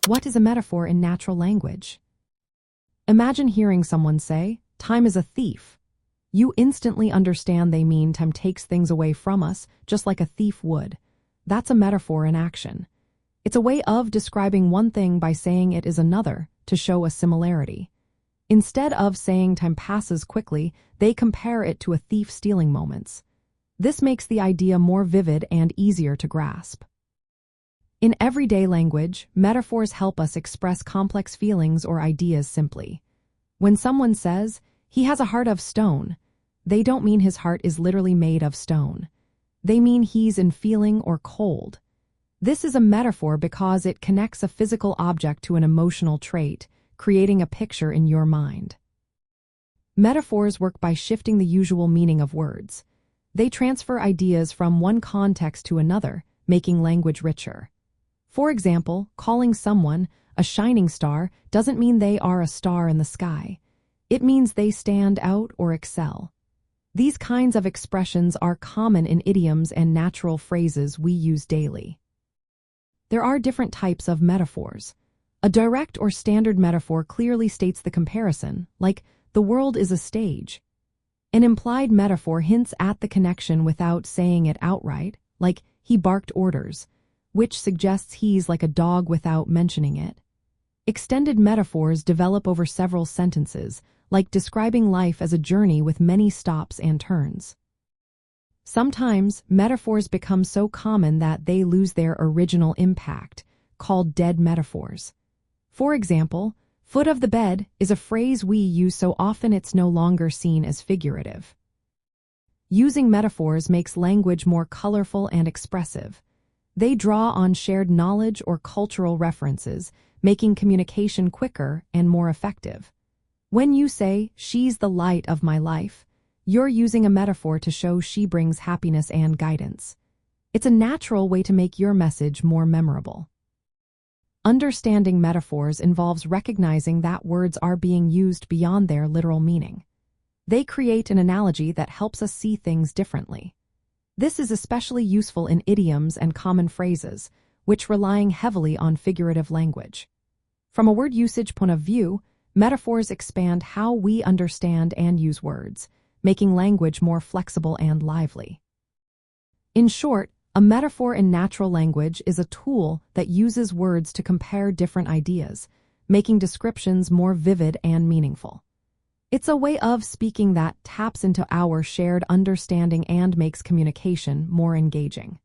What is a metaphor in natural language? Imagine hearing someone say, "Time is a thief." You instantly understand they mean time takes things away from us, just like a thief would. That's a metaphor in action. It's a way of describing one thing by saying it is another, to show a similarity. Instead of saying time passes quickly, they compare it to a thief stealing moments. This makes the idea more vivid and easier to grasp. In everyday language, metaphors help us express complex feelings or ideas simply. When someone says, "He has a heart of stone," they don't mean his heart is literally made of stone. They mean he's in feeling or cold. This is a metaphor because it connects a physical object to an emotional trait, creating a picture in your mind. Metaphors work by shifting the usual meaning of words. They transfer ideas from one context to another, making language richer. For example, calling someone a shining star doesn't mean they are a star in the sky. It means they stand out or excel. These kinds of expressions are common in idioms and natural phrases we use daily. There are different types of metaphors. A direct or standard metaphor clearly states the comparison, like, "The world is a stage." An implied metaphor hints at the connection without saying it outright, like, "He barked orders," which suggests he's like a dog without mentioning it. Extended metaphors develop over several sentences, like describing life as a journey with many stops and turns. Sometimes, metaphors become so common that they lose their original impact, called dead metaphors. For example, "foot of the bed" is a phrase we use so often it's no longer seen as figurative. Using metaphors makes language more colorful and expressive. They draw on shared knowledge or cultural references, making communication quicker and more effective. When you say, "She's the light of my life," you're using a metaphor to show she brings happiness and guidance. It's a natural way to make your message more memorable. Understanding metaphors involves recognizing that words are being used beyond their literal meaning. They create an analogy that helps us see things differently. This is especially useful in idioms and common phrases, which relying heavily on figurative language. From a word usage point of view, metaphors expand how we understand and use words, making language more flexible and lively. In short, a metaphor in natural language is a tool that uses words to compare different ideas, making descriptions more vivid and meaningful. It's a way of speaking that taps into our shared understanding and makes communication more engaging.